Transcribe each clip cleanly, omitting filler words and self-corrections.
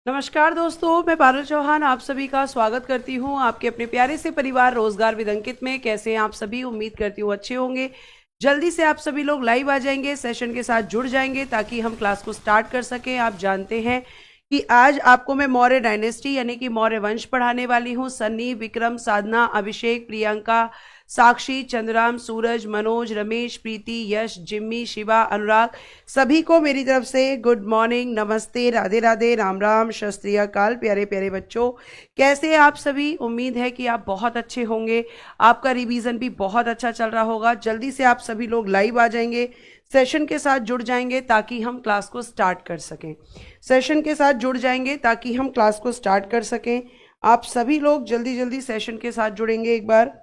नमस्कार दोस्तों, मैं पारुल चौहान आप सभी का स्वागत करती हूं आपके अपने प्यारे से परिवार रोजगार विद अंकित में। कैसे हैं आप सभी? उम्मीद करती हूँ अच्छे होंगे। जल्दी से आप सभी लोग लाइव आ जाएंगे, सेशन के साथ जुड़ जाएंगे ताकि हम क्लास को स्टार्ट कर सकें। आप जानते हैं कि आज आपको मैं मौर्य डायनेस्टी यानी कि मौर्य वंश पढ़ाने वाली हूँ। सन्नी, विक्रम, साधना, अभिषेक, प्रियंका, साक्षी, चंद्राम, सूरज, मनोज, रमेश, प्रीति, यश, जिम्मी, शिवा, अनुराग, सभी को मेरी तरफ से गुड मॉर्निंग, नमस्ते, राधे राधे, राम राम, शस्त्र श्री अकाल। प्यारे प्यारे बच्चों, कैसे हैं आप सभी? उम्मीद है कि आप बहुत अच्छे होंगे। आपका रिवीजन भी बहुत अच्छा चल रहा होगा। जल्दी से आप सभी लोग लाइव आ जाएंगे, सेशन के साथ जुड़ जाएंगे ताकि हम क्लास को स्टार्ट कर सकें। सेशन के साथ जुड़ जाएंगे ताकि हम क्लास को स्टार्ट कर सकें। आप सभी लोग जल्दी जल्दी सेशन के साथ जुड़ेंगे एक बार।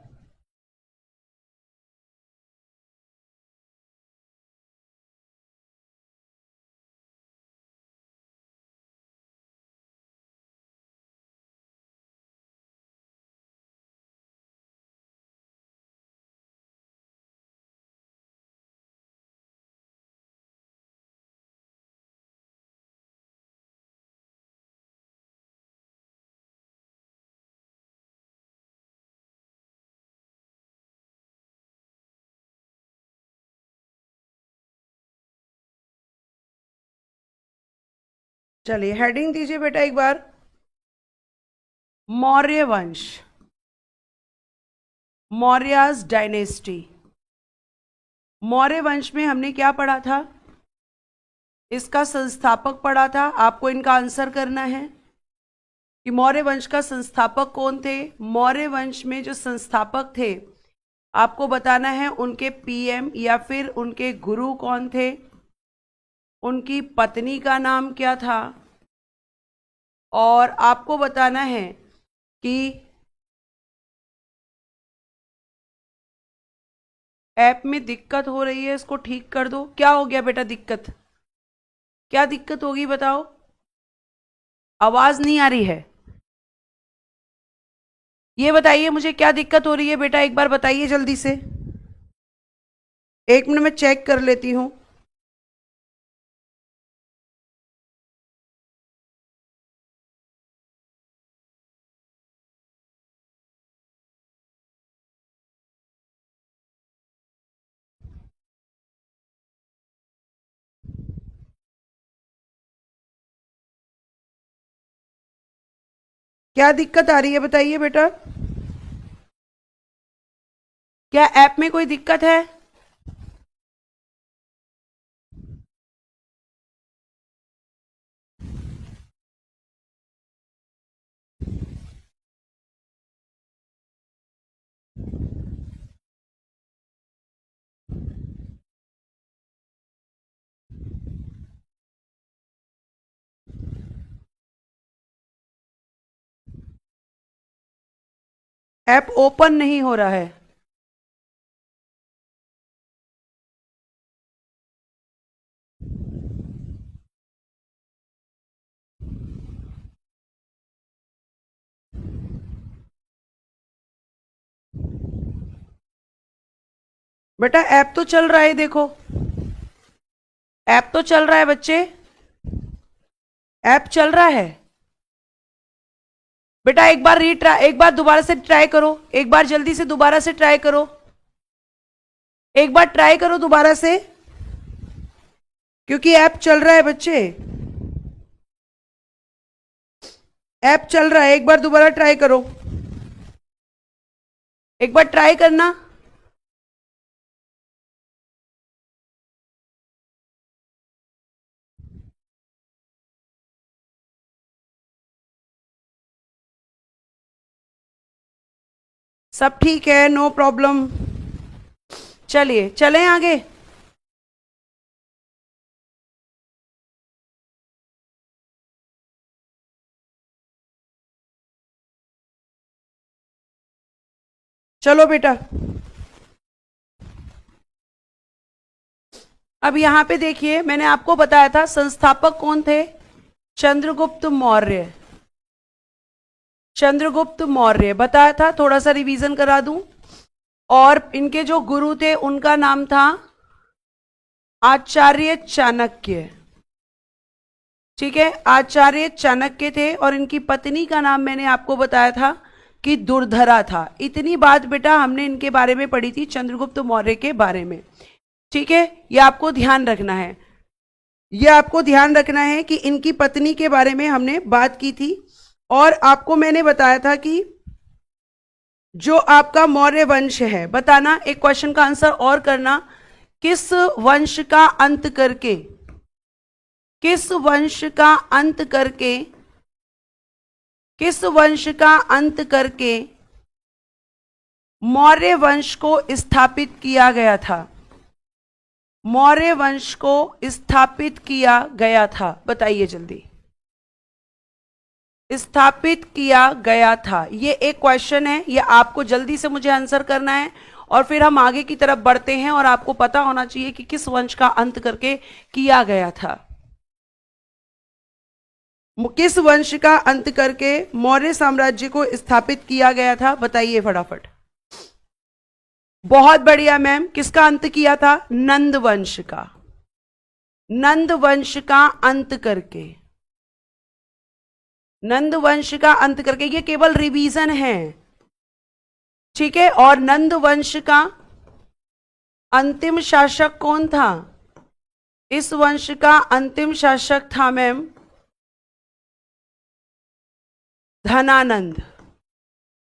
चलिए हेडिंग दीजिए बेटा एक बार। मौर्य वंश, मौर्याज डायनेस्टी। मौर्य वंश में हमने क्या पढ़ा था? इसका संस्थापक पढ़ा था। आपको इनका आंसर करना है कि मौर्य वंश का संस्थापक कौन थे। मौर्य वंश में जो संस्थापक थे आपको बताना है उनके पीएम या फिर उनके गुरु कौन थे, उनकी पत्नी का नाम क्या था, और आपको बताना है कि ऐप में दिक्कत हो रही है, इसको ठीक कर दो। क्या हो गया बेटा दिक्कत? क्या दिक्कत होगी बताओ? आवाज नहीं आ रही है, ये बताइए मुझे क्या दिक्कत हो रही है बेटा, एक बार बताइए जल्दी से। एक मिनट में चेक कर लेती हूँ। क्या दिक्कत आ रही है बताइए बेटा। क्या ऐप में कोई दिक्कत है? ऐप ओपन नहीं हो रहा है। बेटा ऐप तो चल रहा है, देखो ऐप तो चल रहा है बच्चे, ऐप चल रहा है। बेटा एक बार रीट्राई, एक बार दोबारा से ट्राई करो, एक बार जल्दी से दोबारा से ट्राई करो, एक बार ट्राई करो दोबारा से, क्योंकि ऐप चल रहा है बच्चे, ऐप चल रहा है। एक बार दोबारा ट्राई करो, एक बार ट्राई करना। सब ठीक है, नो प्रॉब्लम। चलिए चलें आगे। चलो बेटा, अब यहां पे देखिए, मैंने आपको बताया था संस्थापक कौन थे। चंद्रगुप्त मौर्य, चंद्रगुप्त मौर्य बताया था, थोड़ा सा रिवीजन करा दूं। और इनके जो गुरु थे उनका नाम था आचार्य चाणक्य। ठीक है, आचार्य चाणक्य थे और इनकी पत्नी का नाम मैंने आपको बताया था कि दुर्धरा था। इतनी बात बेटा हमने इनके बारे में पढ़ी थी, चंद्रगुप्त मौर्य के बारे में। ठीक है, ये आपको ध्यान रखना है, ये आपको ध्यान रखना है कि इनकी पत्नी के बारे में हमने बात की थी। और आपको मैंने बताया था कि जो आपका मौर्य वंश है, बताना एक क्वेश्चन का आंसर और करना, किस वंश का अंत करके, किस वंश का अंत करके, किस वंश का अंत करके मौर्य वंश को स्थापित किया गया था, मौर्य वंश को स्थापित किया गया था, बताइए जल्दी। स्थापित किया गया था, ये एक क्वेश्चन है, ये आपको जल्दी से मुझे आंसर करना है और फिर हम आगे की तरफ बढ़ते हैं। और आपको पता होना चाहिए कि किस वंश का अंत करके किया गया था, किस वंश का अंत करके मौर्य साम्राज्य को स्थापित किया गया था, बताइए फटाफट। बहुत बढ़िया मैम, किसका अंत किया था? नंद वंश का, नंद वंश का अंत करके, नंद वंश का अंत करके। ये केवल रिवीजन है, ठीक है। और नंद वंश का अंतिम शासक कौन था? इस वंश का अंतिम शासक था मैम धनानंद,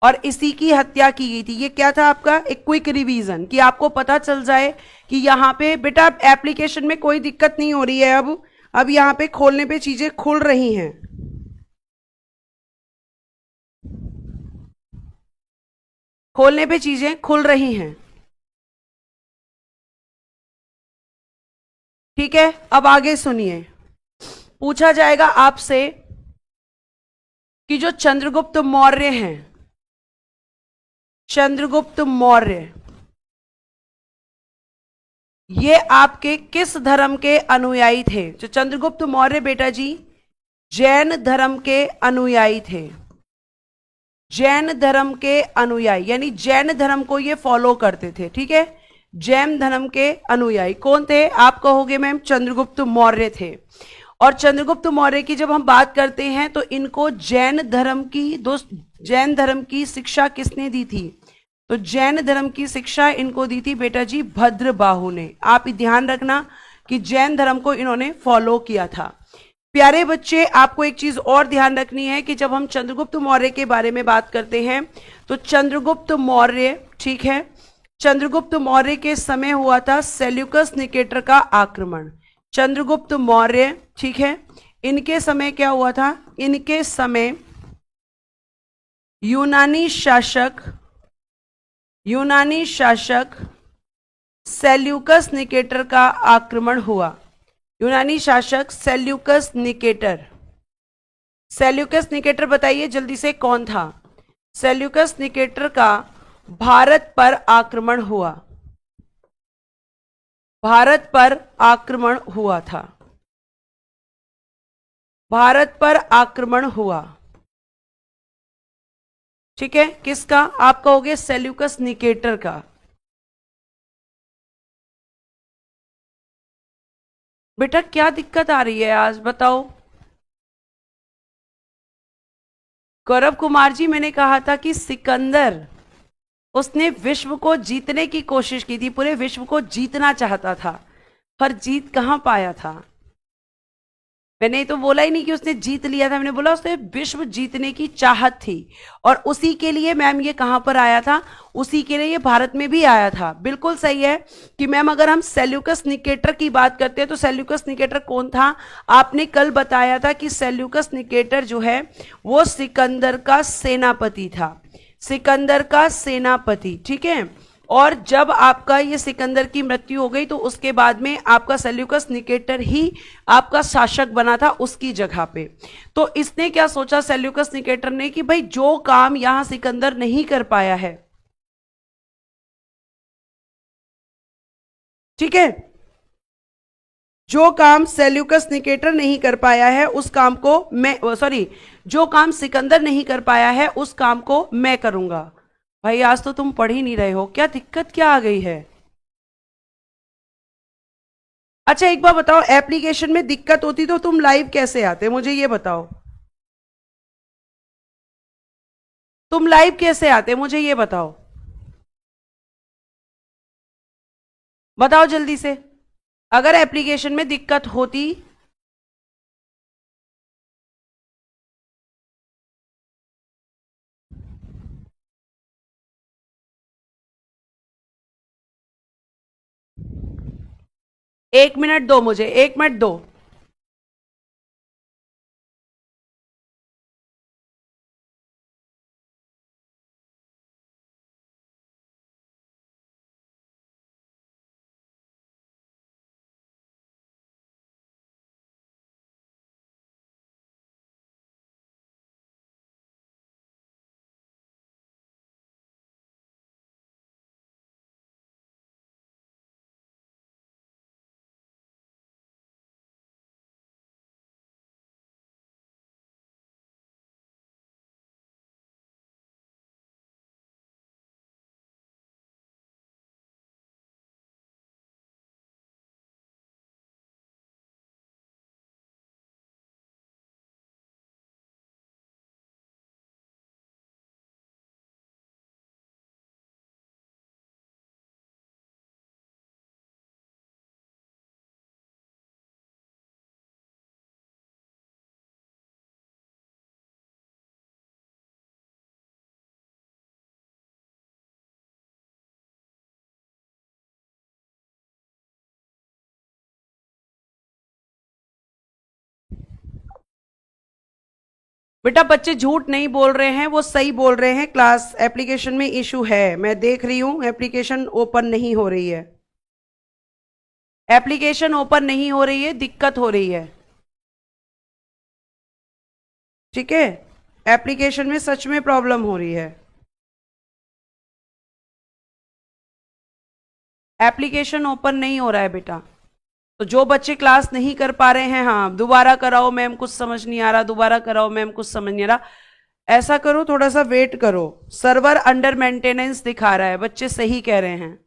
और इसी की हत्या की गई थी। ये क्या था आपका? एक क्विक रिवीजन, कि आपको पता चल जाए कि यहां पे बेटा एप्लीकेशन में कोई दिक्कत नहीं हो रही है। अब यहां पे खोलने पे चीजें खुल रही हैं, खोलने पे चीजें खुल रही हैं, ठीक है। अब आगे सुनिए, पूछा जाएगा आपसे कि जो चंद्रगुप्त मौर्य हैं, चंद्रगुप्त मौर्य ये आपके किस धर्म के अनुयायी थे? जो चंद्रगुप्त मौर्य बेटा जी जैन धर्म के अनुयायी थे, जैन धर्म के अनुयायी, यानी जैन धर्म को ये फॉलो करते थे, ठीक है। जैन धर्म के अनुयायी कौन थे? आप कहोगे मैम चंद्रगुप्त मौर्य थे। और चंद्रगुप्त मौर्य की जब हम बात करते हैं तो इनको जैन धर्म की, दोस्त जैन धर्म की शिक्षा किसने दी थी? तो जैन धर्म की शिक्षा इनको दी थी बेटा जी भद्रबाहु ने। आप ध्यान रखना कि जैन धर्म को इन्होंने फॉलो किया था। प्यारे बच्चे, आपको एक चीज और ध्यान रखनी है कि जब हम चंद्रगुप्त मौर्य के बारे में बात करते हैं तो चंद्रगुप्त मौर्य, ठीक है, चंद्रगुप्त मौर्य के समय हुआ था सेल्यूकस निकेटर का आक्रमण। चंद्रगुप्त मौर्य, ठीक है, इनके समय क्या हुआ था? इनके समय यूनानी शासक सेल्यूकस निकेटर का आक्रमण हुआ। यूनानी शासक सेल्यूकस निकेटर, सेल्यूकस निकेटर बताइए जल्दी से कौन था? सेल्यूकस निकेटर का भारत पर आक्रमण हुआ, भारत पर आक्रमण हुआ था, भारत पर आक्रमण हुआ, ठीक है। किसका? आप कहोगे सेल्यूकस निकेटर का। बेटा क्या दिक्कत आ रही है आज, बताओ। गौरव कुमार जी, मैंने कहा था कि सिकंदर, उसने विश्व को जीतने की कोशिश की थी, पूरे विश्व को जीतना चाहता था, पर जीत कहां पाया था? मैंने तो बोला ही नहीं कि उसने जीत लिया था, मैंने बोला उसने विश्व जीतने की चाहत थी। और उसी के लिए मैम ये कहां पर आया था? उसी के लिए ये भारत में भी आया था। बिल्कुल सही है कि मैम अगर हम सेल्यूकस निकेटर की बात करते हैं तो सेल्यूकस निकेटर कौन था? आपने कल बताया था कि सेल्यूकस निकेटर जो है वो सिकंदर का सेनापति था, सिकंदर का सेनापति, ठीक है। और जब आपका ये सिकंदर की मृत्यु हो गई तो उसके बाद में आपका सेल्यूकस निकेटर ही आपका शासक बना था उसकी जगह पे। तो इसने क्या सोचा सेल्यूकस निकेटर ने कि भाई जो काम यहां सिकंदर नहीं कर पाया है, ठीक है, जो काम सेल्यूकस निकेटर नहीं कर पाया है उस काम को मैं, सॉरी, जो काम सिकंदर नहीं कर पाया है उस काम को मैं करूंगा। भाई आज तो तुम पढ़ ही नहीं रहे हो, क्या दिक्कत क्या आ गई है? अच्छा एक बार बताओ, एप्लीकेशन में दिक्कत होती तो तुम लाइव कैसे आते, मुझे ये बताओ। तुम लाइव कैसे आते, मुझे ये बताओ। बताओ जल्दी से। अगर एप्लीकेशन में दिक्कत होती। 1 मिनट दो मुझे, 1 मिनट दो। बेटा बच्चे झूठ नहीं बोल रहे हैं, वो सही बोल रहे हैं। क्लास एप्लीकेशन में इशू है, मैं देख रही हूं, एप्लीकेशन ओपन नहीं हो रही है। एप्लीकेशन ओपन नहीं हो रही है, दिक्कत हो रही है। ठीक है, एप्लीकेशन में सच में प्रॉब्लम हो रही है। एप्लीकेशन ओपन नहीं हो रहा है बेटा। तो जो बच्चे क्लास नहीं कर पा रहे हैं, हाँ दोबारा कराओ मैम, कुछ समझ नहीं आ रहा, दोबारा कराओ मैम, कुछ समझ नहीं आ रहा। ऐसा करो, थोड़ा सा वेट करो। सर्वर अंडर मेंटेनेंस दिखा रहा है, बच्चे सही कह रहे हैं।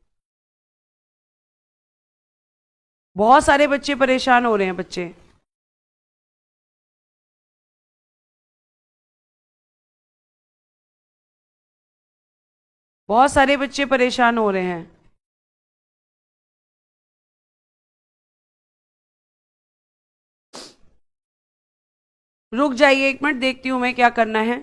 बहुत सारे बच्चे परेशान हो रहे हैं बच्चे। बहुत सारे बच्चे परेशान हो रहे हैं। रुक जाइए 1 मिनट, देखती हूं मैं क्या करना है।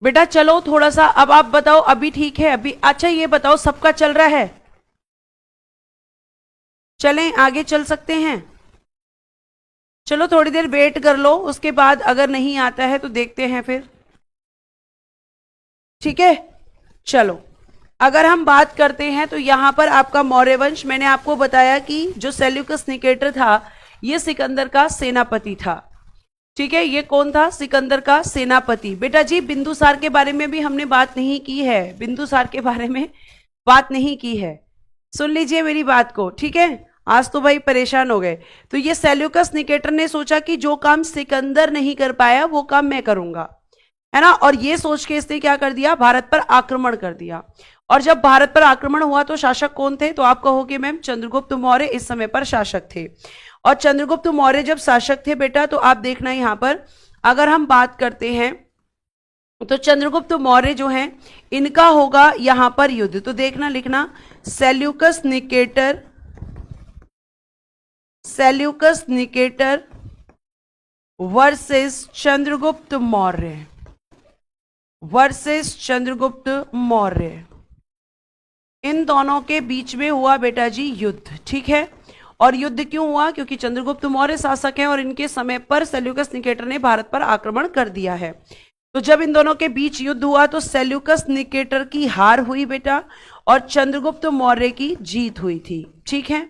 बेटा चलो थोड़ा सा, अब आप बताओ अभी ठीक है अभी? अच्छा ये बताओ, सबका चल रहा है? चलें आगे चल सकते हैं? चलो थोड़ी देर वेट कर लो, उसके बाद अगर नहीं आता है तो देखते हैं फिर। ठीक है, चलो। अगर हम बात करते हैं तो यहां पर आपका मौर्य वंश, मैंने आपको बताया कि जो सेल्यूकस निकेटर था, ये सिकंदर का सेनापति था। ठीक है, ये कौन था? सिकंदर का सेनापति। बेटा जी बिंदुसार के बारे में भी हमने बात नहीं की है, बिंदुसार के बारे में बात नहीं की है। सुन लीजिए मेरी बात को, ठीक है? आज तो भाई परेशान हो गए। तो ये सेल्यूकस निकेटर ने सोचा कि जो काम सिकंदर नहीं कर पाया वो काम मैं करूंगा, है ना। और ये सोच के इसने क्या कर दिया, भारत पर आक्रमण कर दिया। और जब भारत पर आक्रमण हुआ तो शासक कौन थे? तो आप कहोगे मैम चंद्रगुप्त मौर्य इस समय पर शासक थे। और चंद्रगुप्त मौर्य जब शासक थे बेटा, तो आप देखना यहां पर, अगर हम बात करते हैं तो चंद्रगुप्त मौर्य जो हैं, इनका होगा यहां पर युद्ध। तो देखना लिखना, Seleucus Nicator, Seleucus Nicator versus Chandragupta Maurya, versus Chandragupta Maurya, इन दोनों के बीच में हुआ बेटा जी युद्ध। ठीक है, और युद्ध क्यों हुआ? क्योंकि चंद्रगुप्त मौर्य शासक हैं और इनके समय पर सेल्यूकस निकेटर ने भारत पर आक्रमण कर दिया है। तो जब इन दोनों के बीच युद्ध हुआ तो सेल्यूकस निकेटर की हार हुई बेटा और चंद्रगुप्त मौर्य की जीत हुई थी। ठीक है,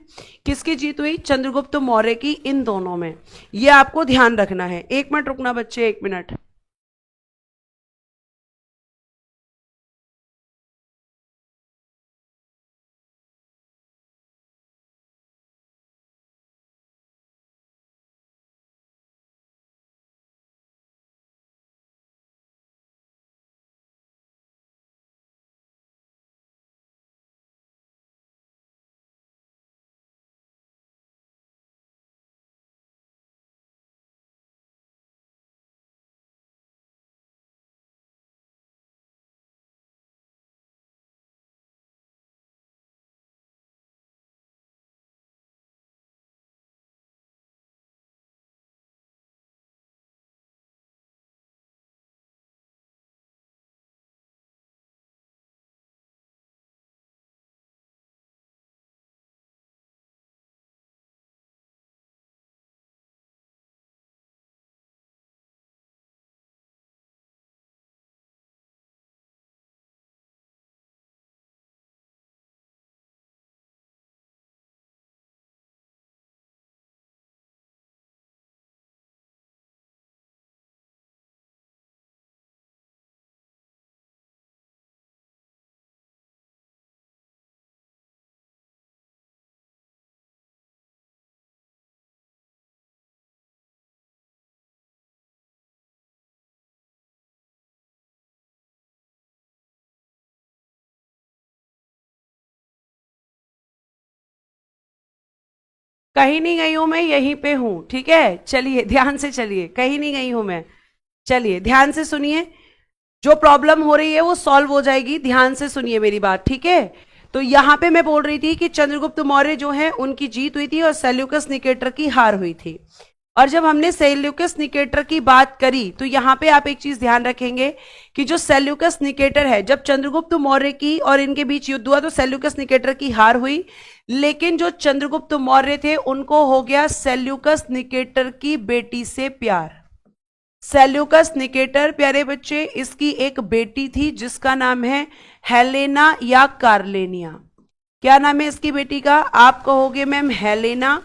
किसकी जीत हुई? चंद्रगुप्त मौर्य की, इन दोनों में। यह आपको ध्यान रखना है। 1 मिनट रुकना बच्चे, 1 मिनट। कहीं नहीं गई हूं मैं, यहीं पे हूं। ठीक है, चलिए ध्यान से चलिए, कहीं नहीं गई हूं मैं। चलिए ध्यान से सुनिए, जो प्रॉब्लम हो रही है वो सॉल्व हो जाएगी। ध्यान से सुनिए मेरी बात, ठीक है। तो यहां पे मैं बोल रही थी कि चंद्रगुप्त मौर्य जो है उनकी जीत हुई थी और सेल्यूकस निकेटर की हार हुई थी। और जब हमने सेल्यूकस निकेटर की बात करी तो यहां पे आप एक चीज ध्यान रखेंगे कि जो सेल्यूकस निकेटर है, जब चंद्रगुप्त मौर्य की और इनके बीच युद्ध हुआ तो सेल्यूकस निकेटर की हार हुई, लेकिन जो चंद्रगुप्त मौर्य थे उनको हो गया सेल्यूकस निकेटर की बेटी से प्यार। सेल्यूकस निकेटर प्यारे बच्चे, इसकी एक बेटी थी जिसका नाम है हेलेना या कार्लेनिया। क्या नाम है इसकी बेटी का? आप कहोगे मैम हेलेना,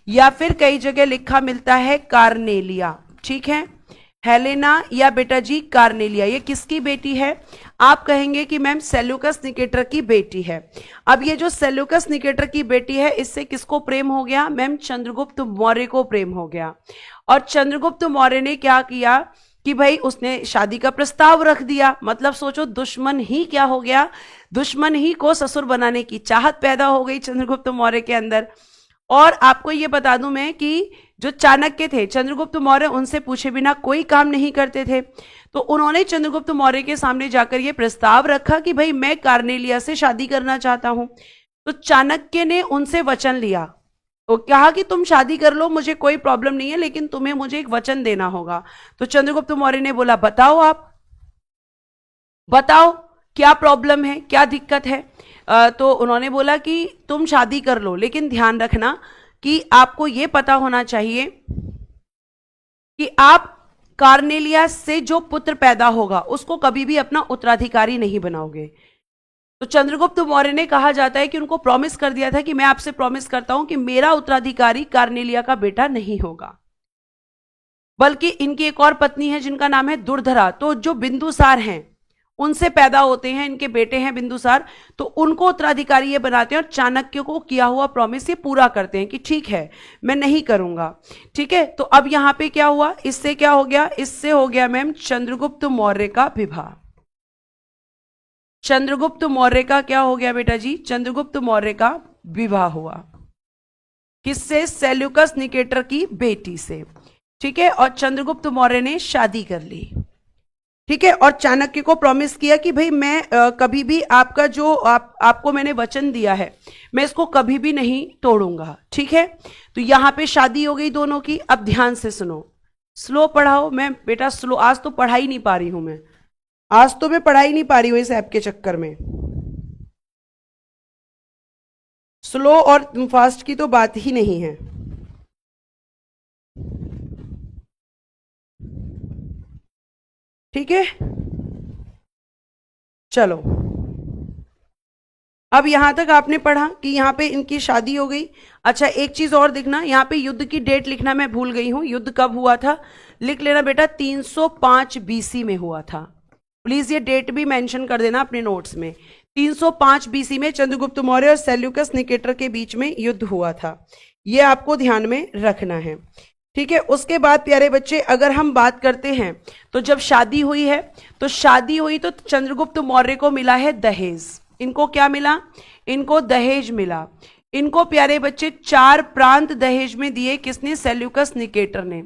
या फिर कई जगह लिखा मिलता है कार्नेलिया। ठीक है, हेलेना या बेटा जी कार्नेलिया, ये किसकी बेटी है? आप कहेंगे कि मैम सेल्यूकस निकेटर की बेटी है। अब ये जो सेल्यूकस निकेटर की बेटी है, इससे किसको प्रेम हो गया? मैम चंद्रगुप्त मौर्य को प्रेम हो गया। और चंद्रगुप्त मौर्य ने क्या किया कि भाई उसने शादी का प्रस्ताव रख दिया। मतलब सोचो, दुश्मन ही क्या हो गया, दुश्मन ही को ससुर बनाने की चाहत पैदा हो गई चंद्रगुप्त मौर्य के अंदर। और आपको ये बता दूं मैं कि जो चाणक्य थे, चंद्रगुप्त मौर्य उनसे पूछे बिना कोई काम नहीं करते थे। तो उन्होंने चंद्रगुप्त मौर्य के सामने जाकर ये प्रस्ताव रखा कि भाई मैं कार्नेलिया से शादी करना चाहता हूं। तो चाणक्य ने उनसे वचन लिया, तो कहा कि तुम शादी कर लो, मुझे कोई प्रॉब्लम नहीं है, लेकिन तुम्हें मुझे एक वचन देना होगा। तो चंद्रगुप्त मौर्य ने बोला, बताओ, आप बताओ क्या प्रॉब्लम है, क्या दिक्कत है। तो उन्होंने बोला कि तुम शादी कर लो, लेकिन ध्यान रखना कि आपको यह पता होना चाहिए कि आप कार्नेलिया से जो पुत्र पैदा होगा उसको कभी भी अपना उत्तराधिकारी नहीं बनाओगे। तो चंद्रगुप्त मौर्य ने, कहा जाता है कि उनको प्रॉमिस कर दिया था कि मैं आपसे प्रॉमिस करता हूं कि मेरा उत्तराधिकारी कार्नेलिया का बेटा नहीं होगा, बल्कि इनकी एक और पत्नी है जिनका नाम है दुर्धरा। तो जो बिंदुसार हैं उनसे पैदा होते हैं, इनके बेटे हैं बिंदुसार, तो उनको उत्तराधिकारी ये बनाते हैं और चाणक्य को किया हुआ प्रॉमिस ये पूरा करते हैं कि ठीक है मैं नहीं करूंगा। ठीक है, तो अब यहां पे क्या हुआ, इससे क्या हो गया, इससे हो गया मैम चंद्रगुप्त मौर्य का विवाह। चंद्रगुप्त मौर्य का क्या हो गया बेटा जी? चंद्रगुप्त मौर्य का विवाह हुआ। किससे? सेल्यूकस निकेटर की बेटी से। ठीक है, और चंद्रगुप्त मौर्य ने शादी कर ली। ठीक है, और चाणक्य को प्रॉमिस किया कि भाई मैं कभी भी आपका जो आपको मैंने वचन दिया है मैं इसको कभी भी नहीं तोड़ूंगा। ठीक है, तो यहां पे शादी हो गई दोनों की। अब ध्यान से सुनो, स्लो पढ़ाओ। मैं बेटा स्लो आज तो पढ़ा ही नहीं पा रही हूं मैं, आज तो मैं पढ़ा ही नहीं पा रही हूं इस ऐप के चक्कर में। स्लो और फास्ट की तो बात ही नहीं है। ठीक है, चलो अब यहां तक आपने पढ़ा कि यहां पे इनकी शादी हो गई। अच्छा एक चीज और देखना, यहां पे युद्ध की डेट लिखना मैं भूल गई हूं। युद्ध कब हुआ था लिख लेना बेटा, 305 बीसी में हुआ था। प्लीज ये डेट भी मेंशन कर देना अपने नोट्स में। 305 बीसी में चंद्रगुप्त मौर्य और सेल्यूकस निकेटर के बीच में युद्ध हुआ था, ये आपको ध्यान में रखना है। ठीक है, उसके बाद प्यारे बच्चे अगर हम बात करते हैं तो जब शादी हुई है, तो शादी हुई तो चंद्रगुप्त मौर्य को मिला है दहेज। इनको क्या मिला, इनको दहेज मिला। इनको प्यारे बच्चे 4 प्रांत दहेज में दिए, किसने, सेल्यूकस निकेटर ने।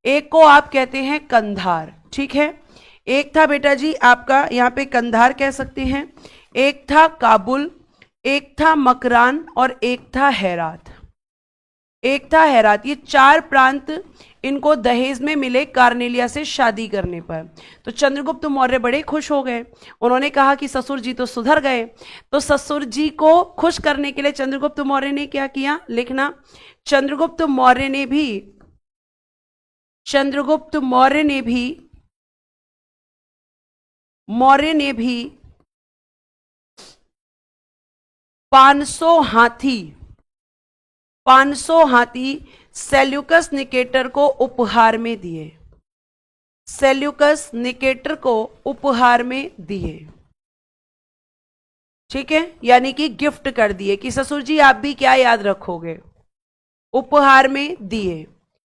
एक को आप कहते हैं कंधार, ठीक है, एक था बेटा जी आपका यहाँ पे कंधार कह सकते हैं, एक था काबुल, एक था मकरान और एक था हेरात। एक था हेरात। ये 4 प्रांत इनको दहेज में मिले कार्नेलिया से शादी करने पर। तो चंद्रगुप्त मौर्य बड़े खुश हो गए, उन्होंने कहा कि ससुर जी तो सुधर गए। तो ससुर जी को खुश करने के लिए चंद्रगुप्त मौर्य ने क्या किया, लिखना, चंद्रगुप्त मौर्य ने भी 500 हाथी सेल्यूकस निकेटर को उपहार में दिए। सेल्यूकस निकेटर को उपहार में दिए, ठीक है, यानी कि गिफ्ट कर दिए कि ससुर जी आप भी क्या याद रखोगे, उपहार में दिए।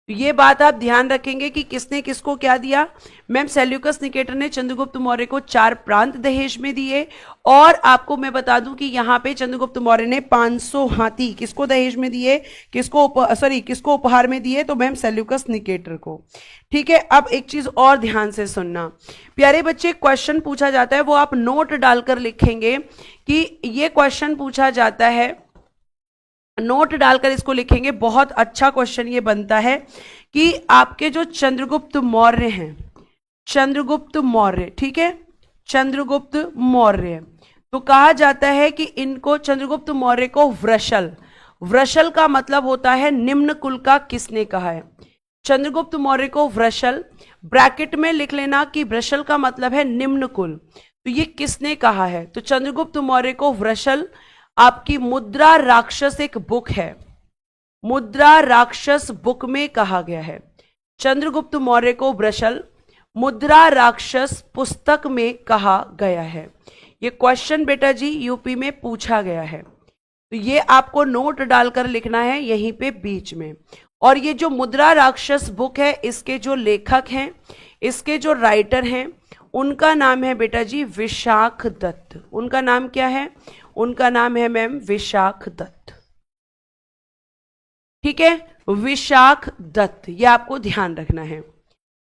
तो ये बात आप ध्यान रखेंगे कि किसने किसको क्या दिया। मैम सेल्यूकस निकेटर ने चंद्रगुप्त मौर्य को 4 प्रांत दहेज में दिए, और आपको मैं बता दूं कि यहां पे चंद्रगुप्त मौर्य ने 500 हाथी किसको दहेज में दिए, किसको उपहार में दिए, तो मैम सेल्यूकस निकेटर को। ठीक है, अब एक चीज और ध्यान से सुनना प्यारे बच्चे, क्वेश्चन पूछा जाता है वो आप नोट डालकर लिखेंगे कि ये क्वेश्चन पूछा जाता है, नोट डालकर इसको लिखेंगे। बहुत अच्छा क्वेश्चन ये बनता है कि आपके जो चंद्रगुप्त मौर्य हैं, चंद्रगुप्त मौर्य, ठीक है, चंद्रगुप्त मौर्य, तो कहा जाता है कि इनको चंद्रगुप्त मौर्य को वृषल, वृषल का मतलब होता है निम्न कुल का, किसने कहा है, चंद्रगुप्त मौर्य को वृषल, ब्रैकेट में लिख लेना कि वृषल का मतलब है निम्न कुल, तो ये किसने कहा है, तो चंद्रगुप्त मौर्य को वृषल आपकी मुद्रा राक्षस एक बुक है, मुद्रा राक्षस बुक में कहा गया है। चंद्रगुप्त मौर्य को वृषल मुद्रा राक्षस पुस्तक में कहा गया है। ये क्वेश्चन बेटा जी यूपी में पूछा गया है, तो ये आपको नोट डालकर लिखना है यहीं पे बीच में। और ये जो मुद्रा राक्षस बुक है, इसके जो लेखक हैं, इसके जो राइटर हैं, उनका नाम है बेटा जी विशाख दत्त। उनका नाम क्या है, उनका नाम है मैम विशाख दत्त। ठीक है, विशाख दत्त, ये आपको ध्यान रखना है।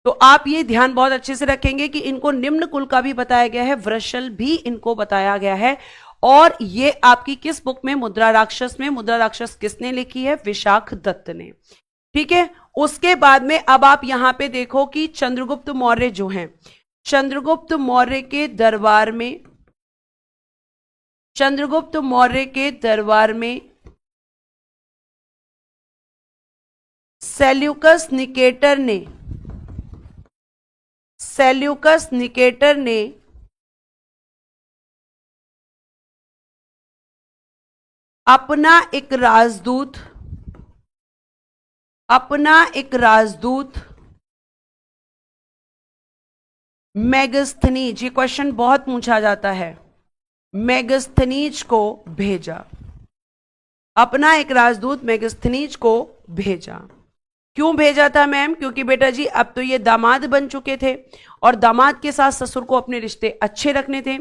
तो आप ये ध्यान बहुत अच्छे से रखेंगे कि इनको निम्न कुल का भी बताया गया है, वृषल भी इनको बताया गया है। और ये आपकी किस बुक में, मुद्रा राक्षस में। मुद्रा राक्षस किसने लिखी है, विशाख दत्त ने। ठीक है, उसके बाद में अब आप यहां पे देखो कि चंद्रगुप्त मौर्य जो हैं, चंद्रगुप्त मौर्य के दरबार में, चंद्रगुप्त मौर्य के दरबार में सेल्यूकस निकेटर ने अपना एक राजदूत मेगस्थनीज, ये क्वेश्चन बहुत पूछा जाता है, मेगस्थनीज को भेजा, अपना एक राजदूत मेगस्थनीज को भेजा। क्यों भेजा था मैम, क्योंकि बेटा जी अब तो ये दामाद बन चुके थे और दामाद के साथ ससुर को अपने रिश्ते अच्छे रखने थे।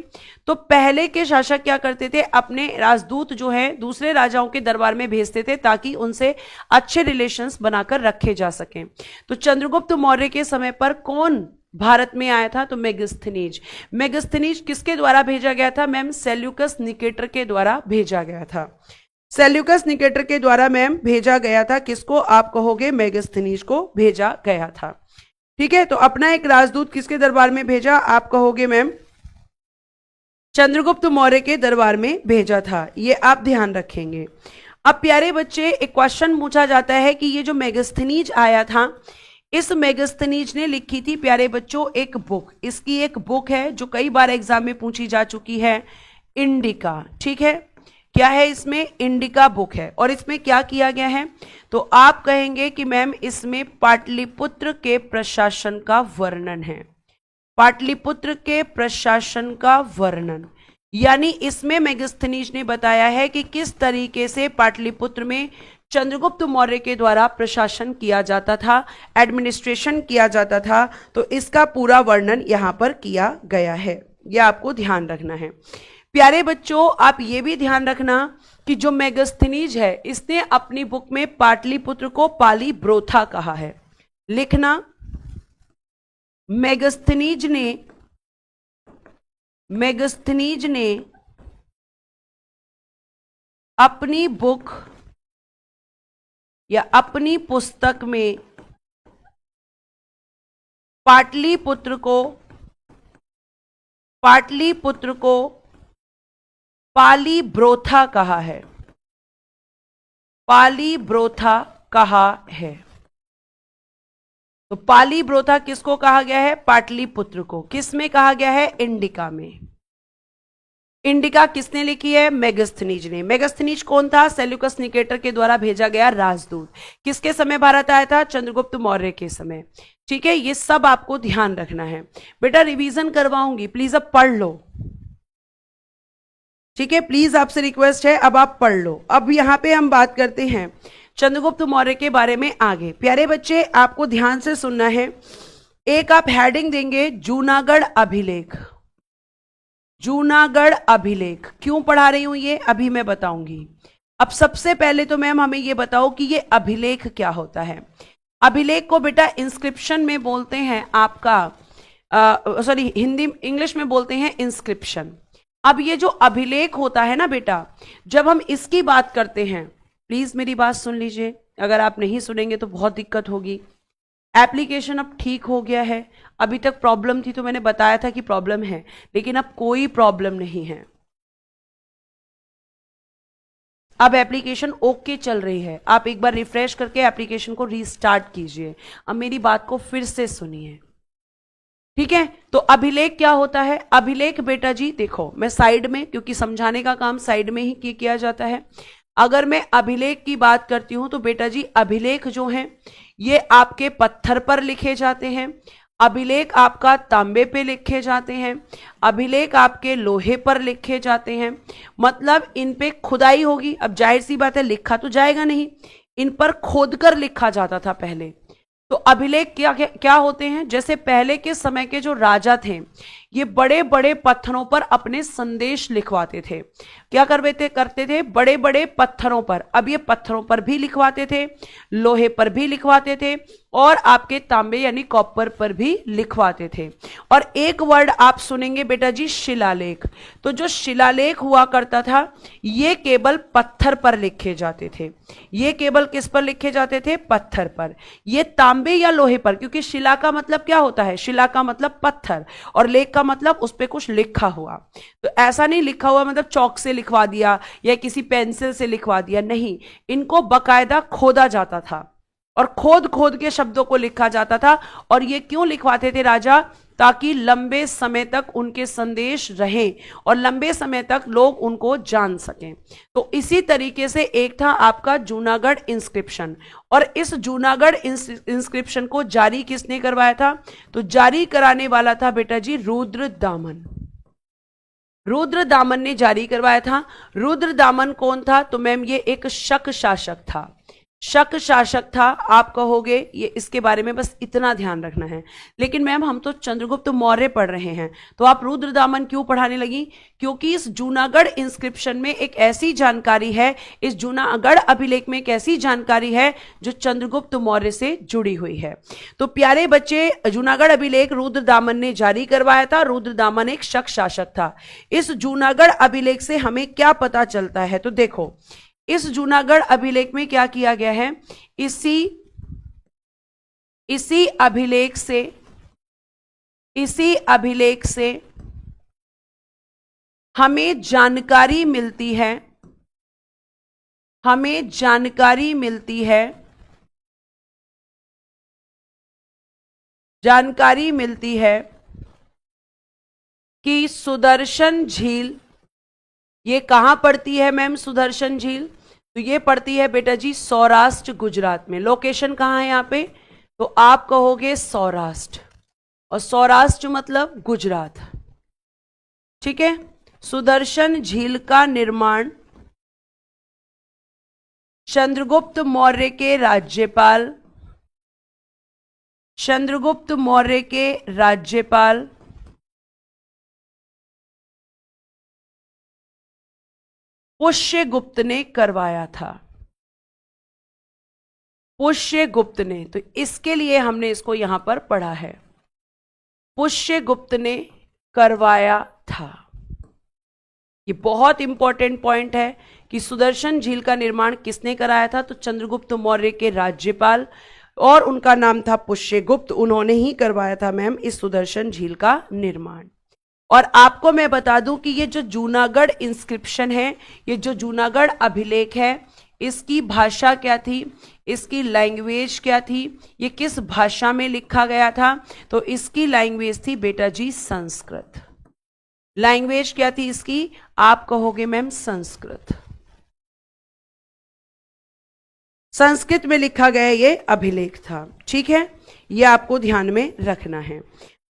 तो पहले के शासक क्या करते थे, अपने राजदूत जो है दूसरे राजाओं के दरबार में भेजते थे ताकि उनसे अच्छे रिलेशंस बनाकर रखे जा सकें। तो चंद्रगुप्त मौर्य के समय पर कौन भारत में आया था, तो मेगस्थनीज। मेगस्थनीज किसके द्वारा भेजा गया था मैम, सेल्यूकस निकेटर के द्वारा भेजा गया था। सेल्यूकस निकेटर के द्वारा मैम भेजा गया था, किसको आप कहोगे, मेगस्थनीज को भेजा गया था। ठीक है, तो अपना एक राजदूत किसके दरबार में भेजा? आप कहोगे मैम चंद्रगुप्त मौर्य के दरबार में भेजा था, ये आप ध्यान रखेंगे। अब प्यारे बच्चे एक क्वेश्चन पूछा जाता है कि ये जो मेगास्थनीज आया था, इस मेगास्थनीज ने लिखी थी प्यारे बच्चों एक बुक, इसकी एक बुक है जो कई बार एग्जाम में पूछी जा चुकी है, इंडिका। ठीक है, क्या है इसमें? इंडिका बुक है। और इसमें क्या किया गया है? तो आप कहेंगे कि मैम इसमें पाटलिपुत्र के प्रशासन का वर्णन है, पाटलिपुत्र के प्रशासन का वर्णन, यानी इसमें मेगास्थनीज ने बताया है कि किस तरीके से पाटलिपुत्र में चंद्रगुप्त मौर्य के द्वारा प्रशासन किया जाता था, एडमिनिस्ट्रेशन किया जाता था। तो इसका पूरा वर्णन यहां पर किया गया है, यह आपको ध्यान रखना है। प्यारे बच्चों आप ये भी ध्यान रखना कि जो मेगास्थनीज है इसने अपनी बुक में पाटलिपुत्र को पाली ब्रोथा कहा है। लिखना, मेगास्थनीज ने अपनी बुक या अपनी पुस्तक में पाटलिपुत्र को पाली ब्रोथा कहा है, पाली ब्रोथा कहा है। तो पाली ब्रोथा किसको कहा गया है? पाटलिपुत्र को। किस में कहा गया है? इंडिका में। इंडिका किसने लिखी है? मेगास्थनीज ने। मेगास्थनीज कौन था? सेल्यूकस निकेटर के द्वारा भेजा गया राजदूत। किसके समय भारत आया था? चंद्रगुप्त मौर्य के समय। ठीक है, ये सब आपको ध्यान रखना है। बेटा रिवीजन करवाऊंगी, प्लीज अब पढ़ लो। ठीक है, प्लीज आपसे रिक्वेस्ट है, अब आप पढ़ लो। अब यहां पे हम बात करते हैं चंद्रगुप्त मौर्य के बारे में आगे। प्यारे बच्चे आपको ध्यान से सुनना है। एक आप हेडिंग देंगे जूनागढ़ अभिलेख। जूनागढ़ अभिलेख क्यों पढ़ा रही हूं ये अभी मैं बताऊंगी। अब सबसे पहले तो मैम हमें ये बताओ कि ये अभिलेख क्या होता है। अभिलेख को बेटा इंस्क्रिप्शन में बोलते हैं आपका, सॉरी हिंदी इंग्लिश में बोलते हैं इंस्क्रिप्शन। अब ये जो अभिलेख होता है ना बेटा, जब हम इसकी बात करते हैं, प्लीज मेरी बात सुन लीजिए, अगर आप नहीं सुनेंगे तो बहुत दिक्कत होगी। एप्लीकेशन अब ठीक हो गया है, अभी तक प्रॉब्लम थी तो मैंने बताया था कि प्रॉब्लम है, लेकिन अब कोई प्रॉब्लम नहीं है। अब एप्लीकेशन ओके चल रही है। आप एक बार रिफ्रेश करके एप्लीकेशन को रीस्टार्ट कीजिए। अब मेरी बात को फिर से सुनिए, ठीक है। तो अभिलेख क्या होता है? अभिलेख बेटा जी देखो, मैं साइड में, क्योंकि समझाने का काम साइड में ही किया जाता है। अगर मैं अभिलेख की बात करती हूं तो बेटा जी अभिलेख जो हैं ये आपके पत्थर पर लिखे जाते हैं, अभिलेख आपका तांबे पे लिखे जाते हैं, अभिलेख आपके लोहे पर लिखे जाते हैं। मतलब इन पे खुदाई होगी। अब जाहिर सी बात है लिखा तो जाएगा नहीं, इन पर खोदकर लिखा जाता था पहले। तो अभिलेख क्या क्या होते हैं? जैसे पहले के समय के जो राजा थे ये बड़े बड़े पत्थरों पर अपने संदेश लिखवाते थे। क्या करते थे? बड़े बड़े पत्थरों पर। अब ये पत्थरों पर भी लिखवाते थे, लोहे पर भी लिखवाते थे, और आपके तांबे यानी कॉपर पर भी लिखवाते थे। और एक वर्ड आप सुनेंगे बेटा जी, शिलालेख। तो जो शिलालेख हुआ करता था ये केवल पत्थर पर लिखे जाते थे। ये केवल किस पर लिखे जाते थे? पत्थर पर। ये तांबे या लोहे पर, क्योंकि शिला का मतलब क्या होता है? शिला का मतलब पत्थर, और लेख का मतलब उस पर कुछ लिखा हुआ। तो ऐसा नहीं लिखा हुआ मतलब चौक से लिखवा दिया या किसी पेंसिल से लिखवा दिया, नहीं, इनको बकायदा खोदा जाता था और खोद खोद के शब्दों को लिखा जाता था। और ये क्यों लिखवाते थे राजा? ताकि लंबे समय तक उनके संदेश रहें और लंबे समय तक लोग उनको जान सकें। तो इसी तरीके से एक था आपका जूनागढ़ इंस्क्रिप्शन, और इस जूनागढ़ इंस्क्रिप्शन को जारी किसने करवाया था? तो जारी कराने वाला था बेटा जी रुद्रदामन। रुद्रदामन ने जारी करवाया था। रुद्रदामन कौन था? तो मैम ये एक शक शासक था। शक शासक था। आप कहोगे ये इसके बारे में बस इतना ध्यान रखना है, लेकिन मैम हम तो चंद्रगुप्त मौर्य पढ़ रहे हैं, तो आप रुद्रदामन क्यों पढ़ाने लगी? क्योंकि इस जूनागढ़ इंस्क्रिप्शन में एक ऐसी जानकारी है, इस जूनागढ़ अभिलेख में एक ऐसी जानकारी है जो चंद्रगुप्त मौर्य से जुड़ी हुई है। तो प्यारे बच्चे, जूनागढ़ अभिलेख रुद्रदामन ने जारी करवाया था। रुद्रदामन एक शक शासक था। इस जूनागढ़ अभिलेख से हमें क्या पता चलता है? तो देखो, इस जूनागढ़ अभिलेख में क्या किया गया है? इसी इसी अभिलेख से हमें जानकारी मिलती है, कि सुदर्शन झील, ये कहां पड़ती है मैम सुदर्शन झील? तो ये पड़ती है बेटा जी सौराष्ट्र गुजरात में। लोकेशन कहां है यहां पे? तो आप कहोगे सौराष्ट्र, और सौराष्ट्र मतलब गुजरात। ठीक है। सुदर्शन झील का निर्माण चंद्रगुप्त मौर्य के राज्यपाल पुष्यगुप्त ने करवाया था। पुष्यगुप्त ने, तो इसके लिए हमने इसको यहां पर पढ़ा है, पुष्यगुप्त ने करवाया था। ये बहुत इंपॉर्टेंट पॉइंट है कि सुदर्शन झील का निर्माण किसने कराया था? तो चंद्रगुप्त मौर्य के राज्यपाल, और उनका नाम था पुष्यगुप्त, उन्होंने ही करवाया था मैम इस सुदर्शन झील का निर्माण। और आपको मैं बता दूं कि ये जो जूनागढ़ इंस्क्रिप्शन है, ये जो जूनागढ़ अभिलेख है, इसकी भाषा क्या थी, इसकी लैंग्वेज क्या थी, ये किस भाषा में लिखा गया था? तो इसकी लैंग्वेज थी बेटा जी संस्कृत। लैंग्वेज क्या थी इसकी? आप कहोगे मैम संस्कृत। संस्कृत में लिखा गया ये अभिलेख था। ठीक है, ये आपको ध्यान में रखना है।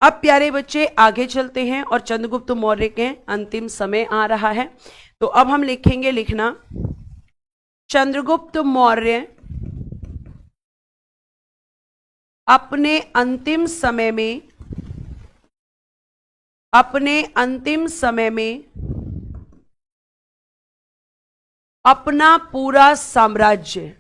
अब प्यारे बच्चे आगे चलते हैं, और चंद्रगुप्त मौर्य के अंतिम समय आ रहा है। तो अब हम लिखेंगे, लिखना, चंद्रगुप्त मौर्य अपने अंतिम समय में अपना पूरा साम्राज्य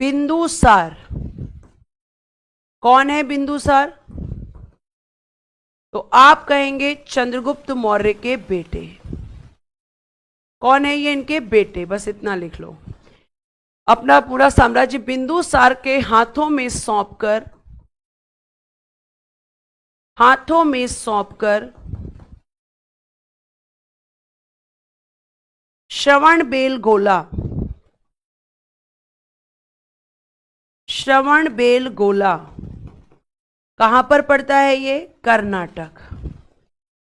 बिंदुसार, कौन है बिंदुसार? तो आप कहेंगे चंद्रगुप्त मौर्य के बेटे। कौन है ये? इनके बेटे, बस इतना लिख लो। अपना पूरा साम्राज्य बिंदुसार के हाथों में सौंपकर श्रवणबेलगोला कहां पर पड़ता है ये? कर्नाटक।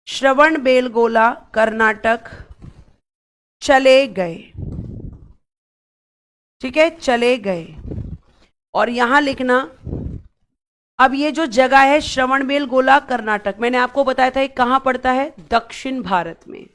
श्रवणबेलगोला कर्नाटक चले गए। ठीक है, चले गए। और यहां लिखना, अब ये जो जगह है श्रवणबेलगोला कर्नाटक, मैंने आपको बताया था ये कहां पड़ता है? दक्षिण भारत में।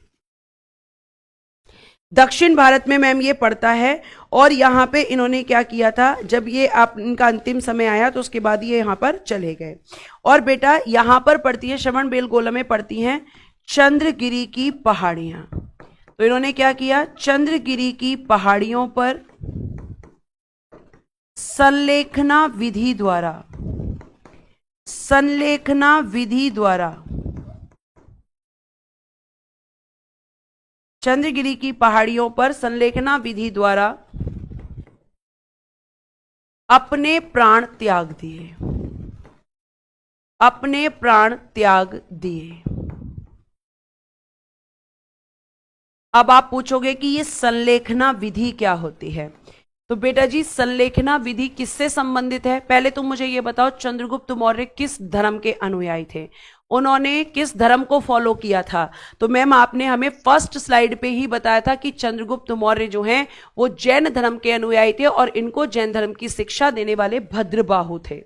दक्षिण भारत में मैम ये पड़ता है। और यहाँ पे इन्होंने क्या किया था, जब ये आप इनका अंतिम समय आया तो उसके बाद ये यहाँ पर चले गए। और बेटा यहाँ पर पड़ती है, श्रवणबेलगोला में पड़ती हैं चंद्रगिरी की पहाड़ियां। तो इन्होंने क्या किया? चंद्रगिरी की पहाड़ियों पर संलेखना विधि द्वारा चंद्रगिरी की पहाड़ियों पर संलेखना विधि द्वारा अपने प्राण त्याग दिए। अब आप पूछोगे कि ये संलेखना विधि क्या होती है? तो बेटा जी संलेखना विधि किससे संबंधित है? पहले तुम मुझे ये बताओ, चंद्रगुप्त मौर्य किस धर्म के अनुयायी थे? उन्होंने किस धर्म को फॉलो किया था? तो मैम आपने हमें फर्स्ट स्लाइड पे ही बताया था कि चंद्रगुप्त मौर्य जो हैं वो जैन धर्म के अनुयायी थे, और इनको जैन धर्म की शिक्षा देने वाले भद्रबाहु थे।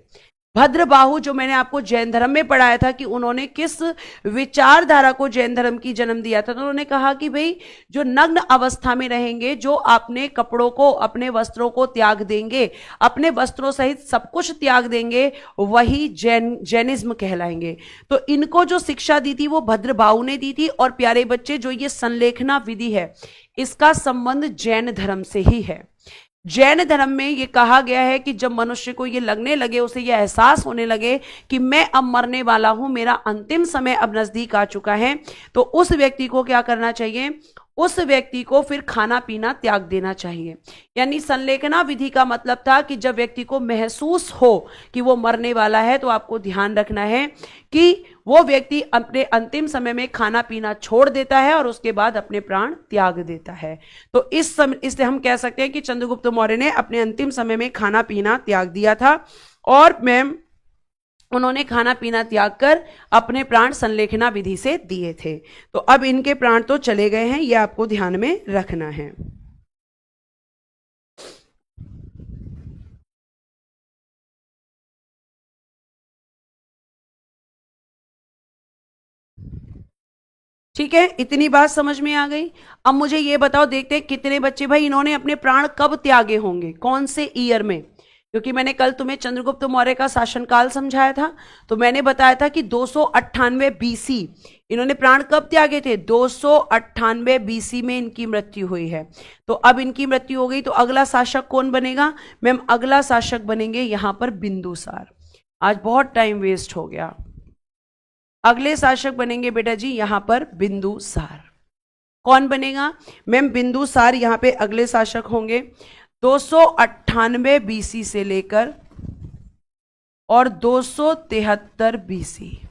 भद्रबाहु जो मैंने आपको जैन धर्म में पढ़ाया था कि उन्होंने किस विचारधारा को जैन धर्म की जन्म दिया था। तो उन्होंने कहा कि भाई जो नग्न अवस्था में रहेंगे, जो अपने कपड़ों को, अपने वस्त्रों को त्याग देंगे, अपने वस्त्रों सहित सब कुछ त्याग देंगे, वही जैनिज्म कहलाएंगे। तो इनको जो शिक्षा दी थी वो भद्रबाहु ने दी थी। और प्यारे बच्चे जो ये संलेखना विधि है, इसका संबंध जैन धर्म से ही है। जैन धर्म में ये कहा गया है कि जब मनुष्य को ये लगने लगे, उसे ये एहसास होने लगे कि मैं अब मरने वाला हूं, मेरा अंतिम समय अब नजदीक आ चुका है, तो उस व्यक्ति को क्या करना चाहिए? उस व्यक्ति को फिर खाना पीना त्याग देना चाहिए। यानी संलेखना विधि का मतलब था कि जब व्यक्ति को महसूस हो कि वो मरने वाला है, तो आपको ध्यान रखना है कि वो व्यक्ति अपने अंतिम समय में खाना पीना छोड़ देता है और उसके बाद अपने प्राण त्याग देता है। तो इस समय इसलिए हम कह सकते हैं कि चंद्रगुप्त मौर्य ने अपने अंतिम समय में खाना पीना त्याग दिया था, और मैम उन्होंने खाना पीना त्याग कर अपने प्राण संलेखना विधि से दिए थे। तो अब इनके प्राण तो चले गए हैं, ये आपको ध्यान में रखना है। ठीक है, इतनी बात समझ में आ गई। अब मुझे ये बताओ, देखते हैं कितने बच्चे भाई इन्होंने अपने प्राण कब त्यागे होंगे, कौन से ईयर में। क्योंकि मैंने कल तुम्हें चंद्रगुप्त मौर्य का शासनकाल समझाया था, तो मैंने बताया था कि 298 बीसी इन्होंने प्राण कब त्यागे थे, 298 बीसी में इनकी मृत्यु हुई है। तो अब इनकी मृत्यु हो गई, तो अगला शासक कौन बनेगा मैम, अगला शासक बनेंगे यहां पर बिंदुसार। आज बहुत टाइम वेस्ट हो गया। अगले शासक बनेंगे बेटा जी यहां पर बिंदुसार। कौन बनेगा मैम, बिंदुसार यहां पे अगले शासक होंगे। 298 बीसी से लेकर और 273 बीसी,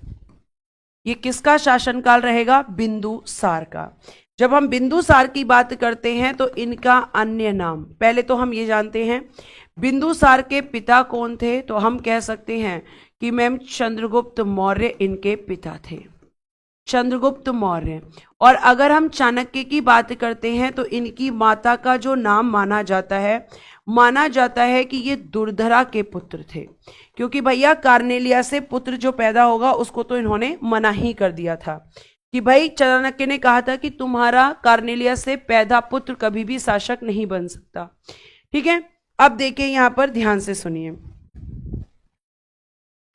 ये किसका शासनकाल रहेगा, बिंदुसार का। जब हम बिंदुसार की बात करते हैं तो इनका अन्य नाम, पहले तो हम ये जानते हैं बिंदुसार के पिता कौन थे, तो हम कह सकते हैं कि मैम चंद्रगुप्त मौर्य इनके पिता थे, चंद्रगुप्त मौर्य। और अगर हम चाणक्य की बात करते हैं तो इनकी माता का जो नाम माना जाता है कि ये दुर्धरा के पुत्र थे, क्योंकि भैया कार्नेलिया से पुत्र जो पैदा होगा उसको तो इन्होंने मना ही कर दिया था कि भाई, चाणक्य ने कहा था कि तुम्हारा कार्नेलिया से पैदा पुत्र कभी भी शासक नहीं बन सकता। ठीक है, अब देखिए यहां पर ध्यान से सुनिए,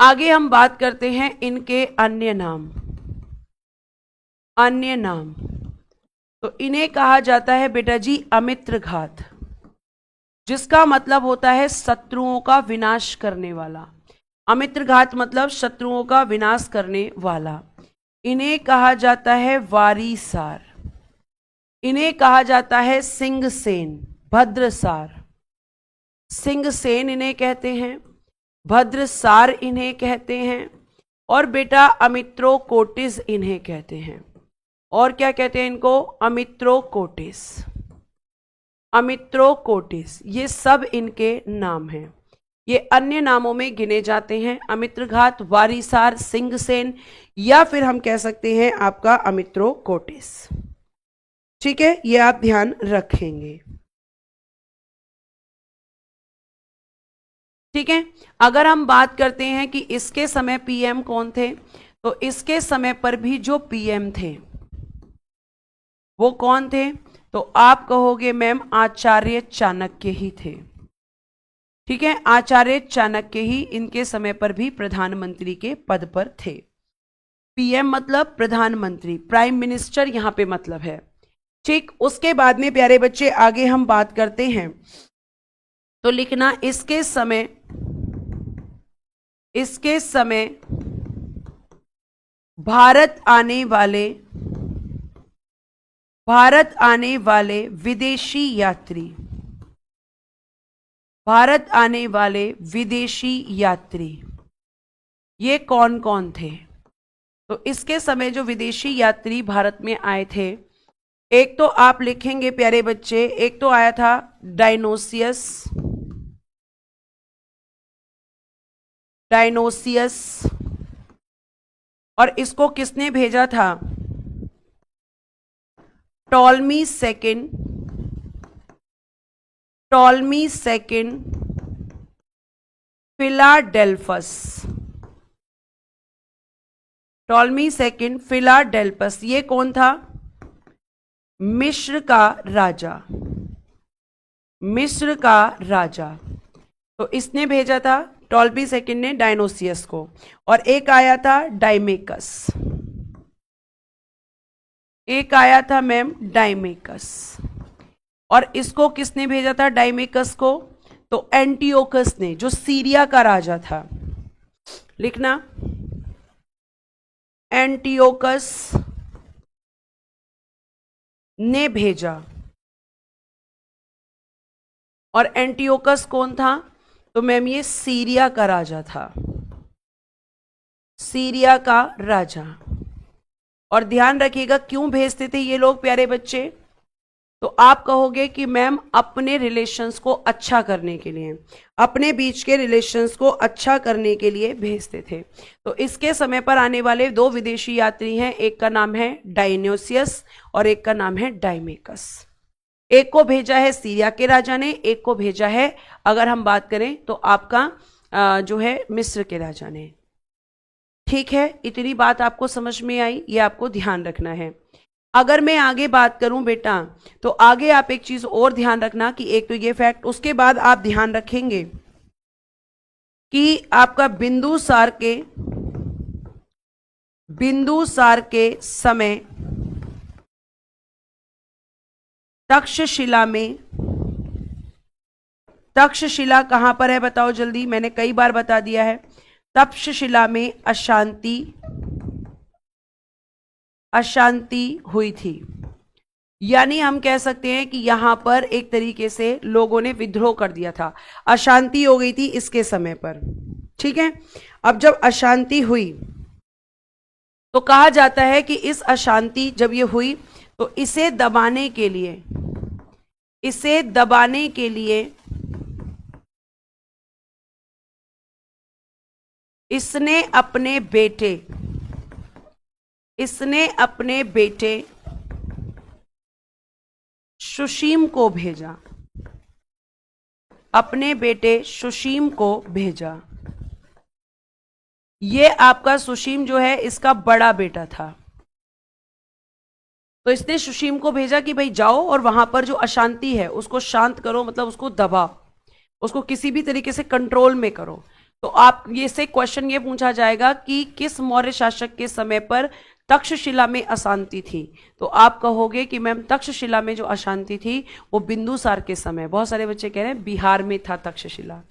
आगे हम बात करते हैं इनके अन्य नाम। अन्य नाम तो इन्हें कहा जाता है बेटा जी अमित्रघात, जिसका मतलब होता है शत्रुओं का विनाश करने वाला। अमित्रघात मतलब शत्रुओं का विनाश करने वाला। इन्हें कहा जाता है वारीसार, इन्हें कहा जाता है सिंहसेन, भद्रसार। सिंहसेन इन्हें कहते हैं, भद्रसार इन्हें कहते हैं, और बेटा अमित्रोकोटिस इन्हें कहते हैं। और क्या कहते हैं इनको, अमित्रोकोटिस, अमित्रोकोटिस, ये सब इनके नाम हैं। ये अन्य नामों में गिने जाते हैं, अमित्रघात, वारीसार, सिंहसेन, या फिर हम कह सकते हैं आपका अमित्रोकोटिस। ठीक है, ये आप ध्यान रखेंगे। ठीक है, अगर हम बात करते हैं कि इसके समय पीएम कौन थे, तो इसके समय पर भी जो पीएम थे वो कौन थे, तो आप कहोगे मैम आचार्य चाणक्य ही थे। ठीक है, आचार्य चाणक्य ही इनके समय पर भी प्रधानमंत्री के पद पर थे। पीएम मतलब प्रधानमंत्री, प्राइम मिनिस्टर यहां पे मतलब है। ठीक, उसके बाद में प्यारे बच्चे आगे हम बात करते हैं, तो लिखना इसके समय भारत आने वाले विदेशी यात्री, भारत आने वाले विदेशी यात्री ये कौन कौन थे। तो इसके समय जो विदेशी यात्री भारत में आए थे, एक तो आप लिखेंगे प्यारे बच्चे, एक तो आया था डायनोसियस, और इसको किसने भेजा था, Ptolemy second Philadelphus, Ptolemy second Philadelphus, ये कौन था, मिस्र का राजा। तो इसने भेजा था टॉलमी सेकंड ने डायनोसियस को। और एक आया था डायमेकस, और इसको किसने भेजा था डायमेकस को, तो एंटियोकस ने, जो सीरिया का राजा था। लिखना एंटियोकस ने भेजा। और एंटियोकस कौन था? तो मैम ये सीरिया का राजा था, सीरिया का राजा। और ध्यान रखिएगा क्यों भेजते थे ये लोग प्यारे बच्चे? तो आप कहोगे कि मैम अपने रिलेशंस को अच्छा करने के लिए, अपने बीच के रिलेशंस को अच्छा करने के लिए भेजते थे। तो इसके समय पर आने वाले दो विदेशी यात्री हैं, एक का नाम है डायन्योसियस और एक का नाम है डाइमेकस। एक को भेजा है सीरिया के राजा ने, एक को भेजा है, अगर हम बात करें तो आपका जो है मिस्र के राजा ने। ठीक है, इतनी बात आपको समझ में आई, ये आपको ध्यान रखना है। अगर मैं आगे बात करूं बेटा, तो आगे आप एक चीज और ध्यान रखना कि एक तो ये फैक्ट, उसके बाद आप ध्यान रखेंगे कि आपका बिंदुसार के समय तक्षशिला कहां पर है बताओ जल्दी, मैंने कई बार बता दिया है। तक्षशिला में अशांति हुई थी। यानी हम कह सकते हैं कि यहां पर एक तरीके से लोगों ने विद्रोह कर दिया था, अशांति हो गई थी इसके समय पर। ठीक है, अब जब अशांति हुई तो कहा जाता है कि इस अशांति जब ये हुई तो इसे दबाने के लिए इसने अपने बेटे सुशीम को भेजा, अपने बेटे सुशीम को भेजा। ये आपका सुशीम जो है इसका बड़ा बेटा था। तो इसने सुशीम को भेजा कि भाई जाओ और वहां पर जो अशांति है उसको शांत करो, मतलब उसको दबाओ, उसको किसी भी तरीके से कंट्रोल में करो। तो आप ये से क्वेश्चन ये पूछा जाएगा कि किस मौर्य शासक के समय पर तक्षशिला में अशांति थी? तो आप कहोगे कि मैम तक्षशिला में जो अशांति थी वो बिंदुसार के समय। बहुत सारे बच्चे कह रहे हैं बिहार में था तक्षशिला।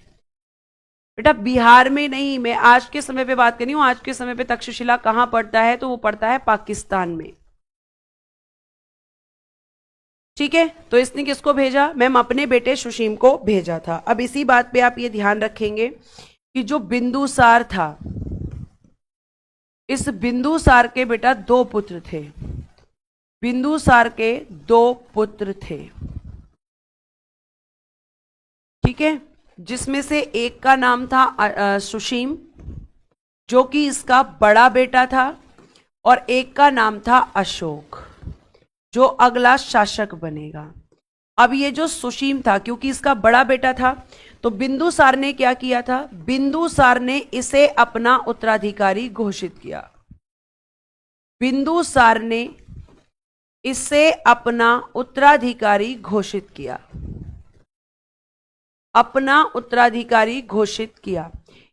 बेटा बिहार में नहीं, मैं आज के समय पे बात कर रही हूं। आज के समय पे तक्षशिला कहां पड़ता है? तो वो पड़ता है पाकिस्तान में। ठीक है, तो इसने किसको भेजा? मैम अपने बेटे सुशीम को भेजा था। अब इसी बात पे आप ये ध्यान रखेंगे कि जो बिंदुसार था, इस बिंदुसार के बेटा दो पुत्र थे, बिंदुसार के दो पुत्र थे। ठीक है, जिसमें से एक का नाम था सुशीम, जो कि इसका बड़ा बेटा था, और एक का नाम था अशोक, जो अगला शासक बनेगा। अब ये जो सुशीम था, क्योंकि इसका बड़ा बेटा था, तो बिंदुसार ने क्या किया था? बिंदुसार ने इसे अपना उत्तराधिकारी घोषित किया। बिंदुसार ने इसे अपना उत्तराधिकारी घोषित किया, अपना उत्तराधिकारी घोषित किया।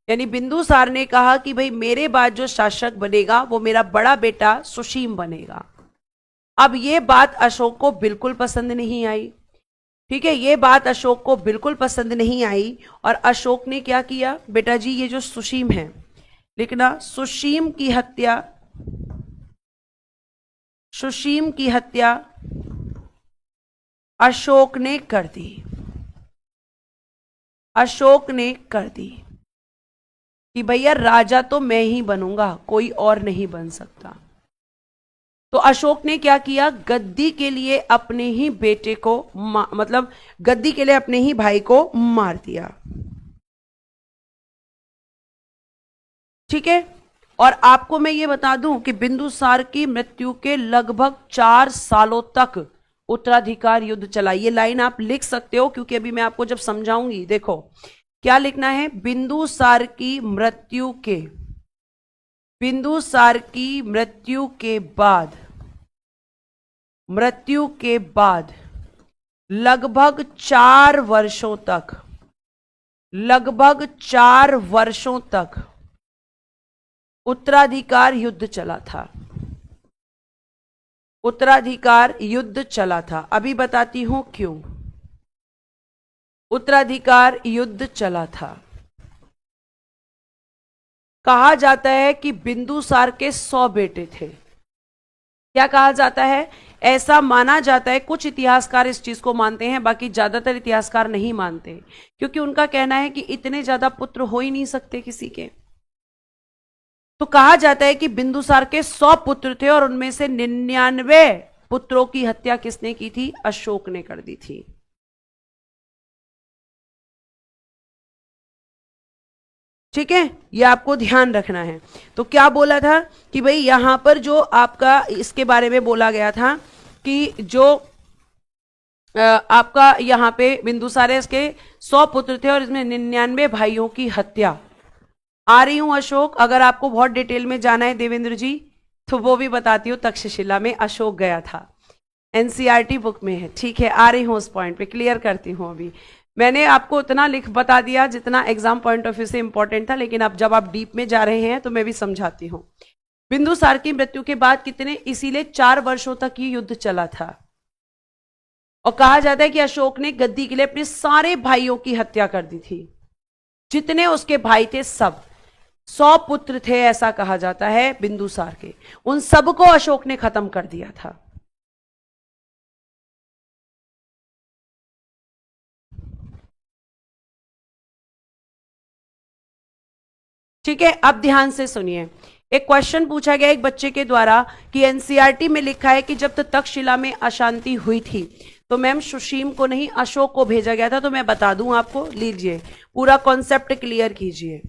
यानी बिंदुसार ने कहा कि भाई मेरे बाद जो शासक बनेगा वो मेरा बड़ा बेटा सुशीम बनेगा। अब ये बात अशोक को बिल्कुल पसंद नहीं आई। ठीक है, ये बात अशोक को बिल्कुल पसंद नहीं आई, और अशोक ने क्या किया? बेटा जी ये जो सुशीम है, लिखना, सुशीम की हत्या अशोक ने कर दी। अशोक ने कर दी कि भैया राजा तो मैं ही बनूंगा, कोई और नहीं बन सकता। तो अशोक ने क्या किया? गद्दी के लिए अपने ही बेटे को मतलब गद्दी के लिए अपने ही भाई को मार दिया। ठीक है, और आपको मैं ये बता दूं कि बिंदुसार की मृत्यु के लगभग 4 सालों तक उत्तराधिकार युद्ध चला। ये लाइन आप लिख सकते हो, क्योंकि अभी मैं आपको जब समझाऊंगी, देखो क्या लिखना है। बिंदुसार की मृत्यु के बाद लगभग 4 वर्षों तक उत्तराधिकार युद्ध चला था। उत्तराधिकार युद्ध चला था। अभी बताती हूं क्यों उत्तराधिकार युद्ध चला था। कहा जाता है कि बिंदुसार के 100 बेटे थे, क्या कहा जाता है, ऐसा माना जाता है, कुछ इतिहासकार इस चीज को मानते हैं, बाकी ज्यादातर इतिहासकार नहीं मानते, क्योंकि उनका कहना है कि इतने ज्यादा पुत्र हो ही नहीं सकते किसी के। तो कहा जाता है कि बिंदुसार के 100 पुत्र थे और उनमें से 99 पुत्रों की हत्या किसने की थी, अशोक ने कर दी थी। ठीक है, ये आपको ध्यान रखना है। तो क्या बोला था कि भाई यहां पर जो आपका इसके बारे में बोला गया था कि जो आपका यहां पे बिंदुसार के 100 पुत्र थे और इसमें 99 भाइयों की हत्या। आ रही हूं अशोक, अगर आपको बहुत डिटेल में जाना है देवेंद्र जी तो वो भी बताती हूँ, तक्षशिला में अशोक गया था, एनसीईआरटी बुक में है। ठीक है, आ रही हूं उस पॉइंट पे, क्लियर करती हूं। अभी मैंने आपको उतना लिख बता दिया जितना एग्जाम पॉइंट ऑफ व्यू से इंपॉर्टेंट था, लेकिन अब जब आप डीप में जा रहे हैं तो मैं भी समझाती हूं। बिंदुसार की मृत्यु के बाद कितने, इसीलिए 4 वर्षों तक ये युद्ध चला था। और कहा जाता है कि अशोक ने गद्दी के लिए अपने सारे भाइयों की हत्या कर दी थी, जितने उसके भाई थे सब, 100 पुत्र थे ऐसा कहा जाता है बिंदुसार के, उन सबको अशोक ने खत्म कर दिया था। ठीक है, अब ध्यान से सुनिए। एक क्वेश्चन पूछा गया एक बच्चे के द्वारा कि एनसीईआरटी में लिखा है कि जब तक्षशिला में अशांति हुई थी तो मैम सुशीम को नहीं अशोक को भेजा गया था। तो मैं बता दूं आपको, लीजिए पूरा कॉन्सेप्ट क्लियर कीजिए।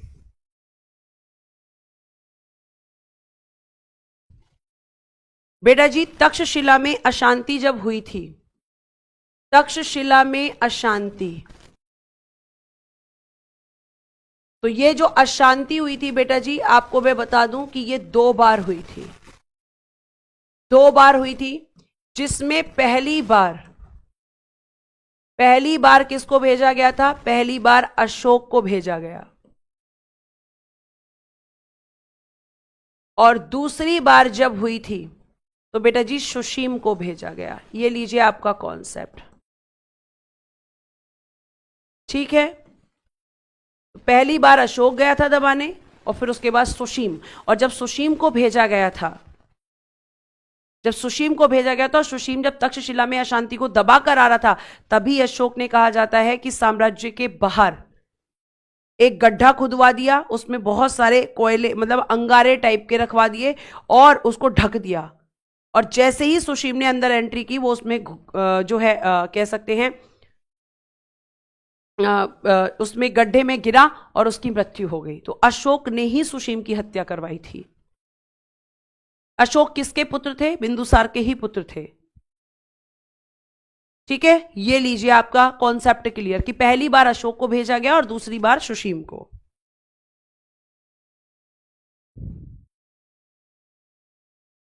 बेटा जी, तक्षशिला में अशांति जब हुई थी, तक्षशिला में अशांति, तो ये जो अशांति हुई थी बेटा जी, आपको मैं बता दूं कि ये 2 बार हुई थी, 2 बार हुई थी, जिसमें पहली बार किसको भेजा गया था, पहली बार अशोक को भेजा गया, और दूसरी बार जब हुई थी तो बेटा जी सुशीम को भेजा गया। ये लीजिए आपका कॉन्सेप्ट। ठीक है, पहली बार अशोक गया था दबाने और फिर उसके बाद सुशीम, और जब सुशीम को भेजा गया था, जब सुशीम को भेजा गया था और सुशीम जब तक्षशिला में अशांति को दबा कर आ रहा था, तभी अशोक ने कहा जाता है कि साम्राज्य के बाहर एक गड्ढा खुदवा दिया, उसमें बहुत सारे कोयले मतलब अंगारे टाइप के रखवा दिए और उसको ढक दिया, और जैसे ही सुशीम ने अंदर एंट्री की वो उसमें जो है कह सकते हैं उसमें गड्ढे में गिरा और उसकी मृत्यु हो गई। तो अशोक ने ही सुशीम की हत्या करवाई थी। अशोक किसके पुत्र थे, बिंदुसार के ही पुत्र थे। ठीक है, ये लीजिए आपका कॉन्सेप्ट क्लियर कि पहली बार अशोक को भेजा गया और दूसरी बार सुशीम को।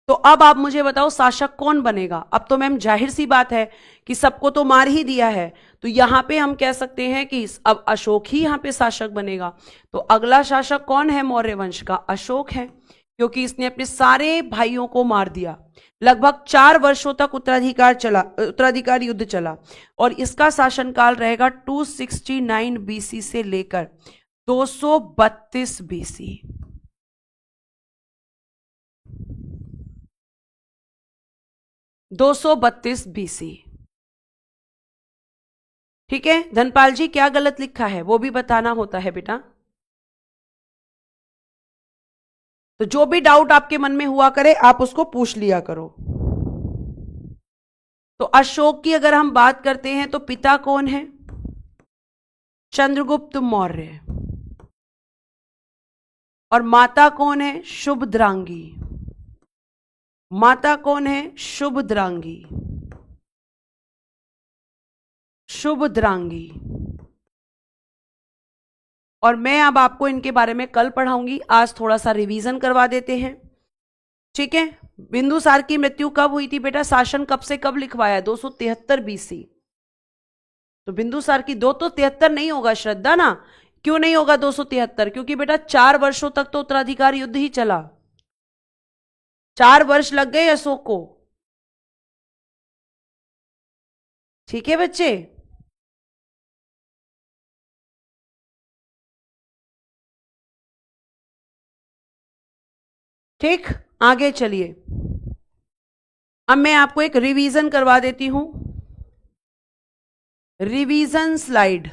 तो अब आप मुझे बताओ शासक कौन बनेगा। अब तो मैम जाहिर सी बात है कि सबको तो मार ही दिया है, तो यहां पे हम कह सकते हैं कि अब अशोक ही यहां पे शासक बनेगा। तो अगला शासक कौन है मौर्य वंश का, अशोक है, क्योंकि इसने अपने सारे भाइयों को मार दिया। लगभग 4 वर्षों तक उत्तराधिकार युद्ध चला, और इसका शासनकाल रहेगा 269 बीसी से लेकर 232 बीसी। 232 बीसी। ठीक है धनपाल जी, क्या गलत लिखा है वो भी बताना होता है बेटा। तो जो भी डाउट आपके मन में हुआ करे आप उसको पूछ लिया करो। तो अशोक की अगर हम बात करते हैं तो पिता कौन है, चंद्रगुप्त मौर्य, और माता कौन है, शुभद्रांगी। माता कौन है, शुभद्रांगी, शुभद्रांगी। और मैं अब आपको इनके बारे में कल पढ़ाऊंगी, आज थोड़ा सा रिवीजन करवा देते हैं। ठीक है, बिंदुसार की मृत्यु कब हुई थी बेटा, शासन कब से कब लिखवाया, 273 बीसी। तो बिंदुसार की 273 नहीं होगा श्रद्धा ना, क्यों नहीं होगा 273, क्योंकि बेटा 4 वर्षों तक तो उत्तराधिकार युद्ध ही चला, 4 वर्ष लग गए अशोक को। ठीक है बच्चे, ठीक, आगे चलिए। अब मैं आपको एक रिवीजन करवा देती हूं, रिवीजन स्लाइड,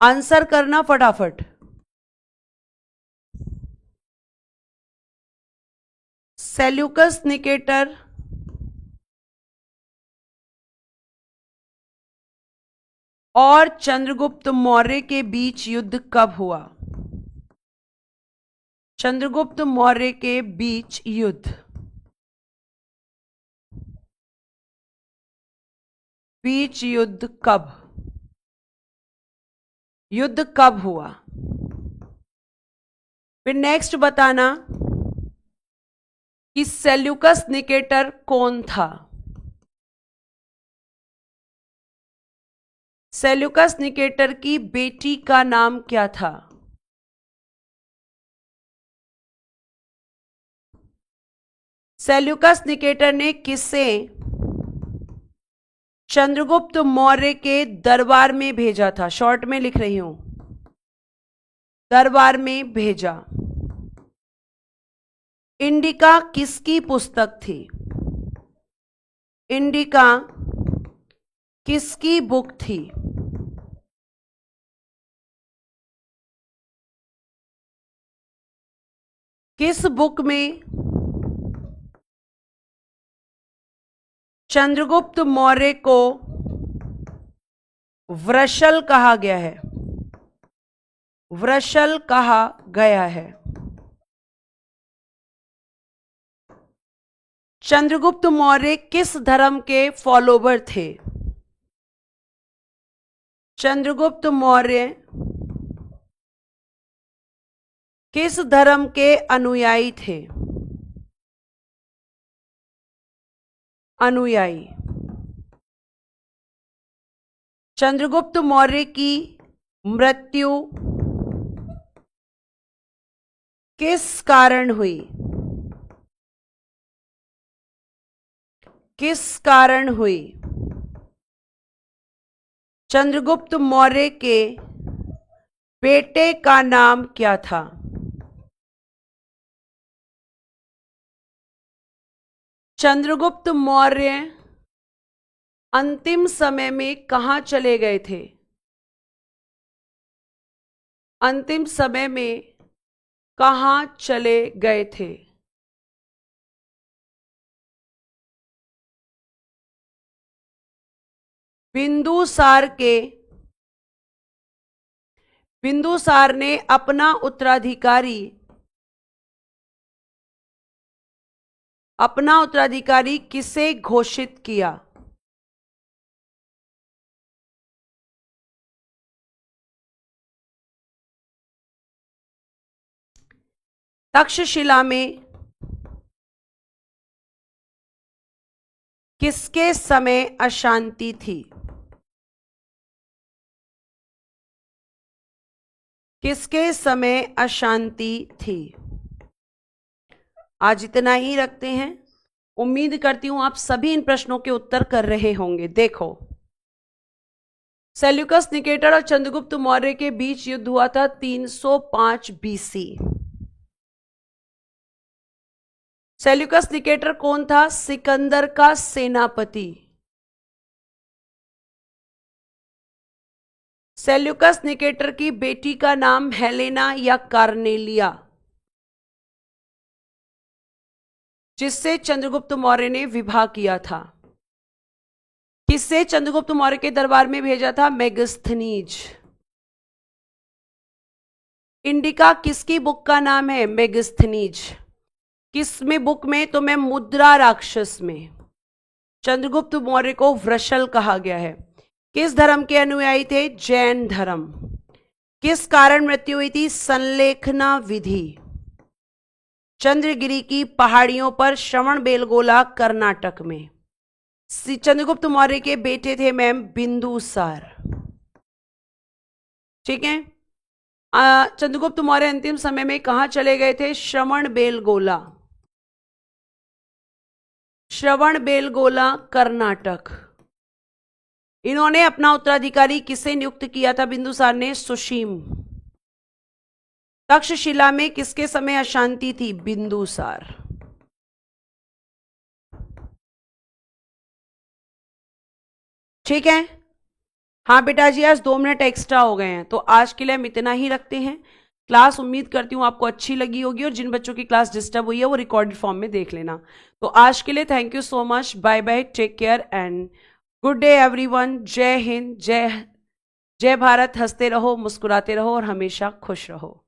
आंसर करना फटाफट। सेल्यूकस निकेटर और चंद्रगुप्त मौर्य के बीच युद्ध कब हुआ? चंद्रगुप्त मौर्य के बीच युद्ध कब, युद्ध कब हुआ? फिर नेक्स्ट बताना कि सेल्यूकस निकेटर कौन था? सेल्यूकस निकेटर की बेटी का नाम क्या था? सेल्यूकस निकेटर ने किसे चंद्रगुप्त मौर्य के दरबार में भेजा था? शॉर्ट में लिख रही हूं, दरबार में भेजा। इंडिका किसकी पुस्तक थी? इंडिका किसकी बुक थी? किस बुक में चंद्रगुप्त मौर्य को वृषल कहा गया है? वृषल कहा गया है। चंद्रगुप्त मौर्य किस धर्म के फॉलोवर थे? चंद्रगुप्त मौर्य किस धर्म के अनुयायी थे? अनुयायी। चंद्रगुप्त मौर्य की मृत्यु किस कारण हुई? किस कारण हुई? चंद्रगुप्त मौर्य के बेटे का नाम क्या था? चंद्रगुप्त मौर्य अंतिम समय में कहां चले गए थे? अंतिम समय में कहां चले गए थे? बिंदुसार ने अपना उत्तराधिकारी किसे घोषित किया? तक्षशिला में किसके समय अशांति थी? किसके समय अशांति थी? आज इतना ही रखते हैं। उम्मीद करती हूं आप सभी इन प्रश्नों के उत्तर कर रहे होंगे। देखो, सेल्यूकस निकेटर और चंद्रगुप्त मौर्य के बीच युद्ध हुआ था 305 बीसी। सेल्यूकस निकेटर कौन था? सिकंदर का सेनापति। सेल्यूकस निकेटर की बेटी का नाम हेलेना या कार्नेलिया, जिससे चंद्रगुप्त मौर्य ने विवाह किया था। किससे चंद्रगुप्त मौर्य के दरबार में भेजा था? मेगस्थनीज। इंडिका किसकी बुक का नाम है? मेगस्थनीज। किस में बुक में? तो मैं मुद्रा राक्षस में। चंद्रगुप्त मौर्य को वृषल कहा गया है। किस धर्म के अनुयायी थे? जैन धर्म। किस कारण मृत्यु हुई थी? संलेखना विधि। चंद्रगिरी की पहाड़ियों पर श्रवण बेलगोला कर्नाटक में। चंद्रगुप्त मौर्य के बेटे थे मैम बिंदुसार। ठीक है। चंद्रगुप्त मौर्य अंतिम समय में कहां चले गए थे? श्रवण बेलगोला। श्रवण बेलगोला कर्नाटक। इन्होंने अपना उत्तराधिकारी किसे नियुक्त किया था? बिंदुसार ने सुशीम। तक्षशिला में किसके समय अशांति थी? बिंदुसार। ठीक है। हाँ बेटा जी, आज 2 मिनट एक्स्ट्रा हो गए हैं, तो आज के लिए हम इतना ही रखते हैं। क्लास उम्मीद करती हूँ आपको अच्छी लगी होगी, और जिन बच्चों की क्लास डिस्टर्ब हुई है वो रिकॉर्डेड फॉर्म में देख लेना। तो आज के लिए thank you so much, bye bye, take care and good day everyone. जय हिंद, जय जय भारत। हंसते रहो, मुस्कुराते रहो और हमेशा खुश रहो।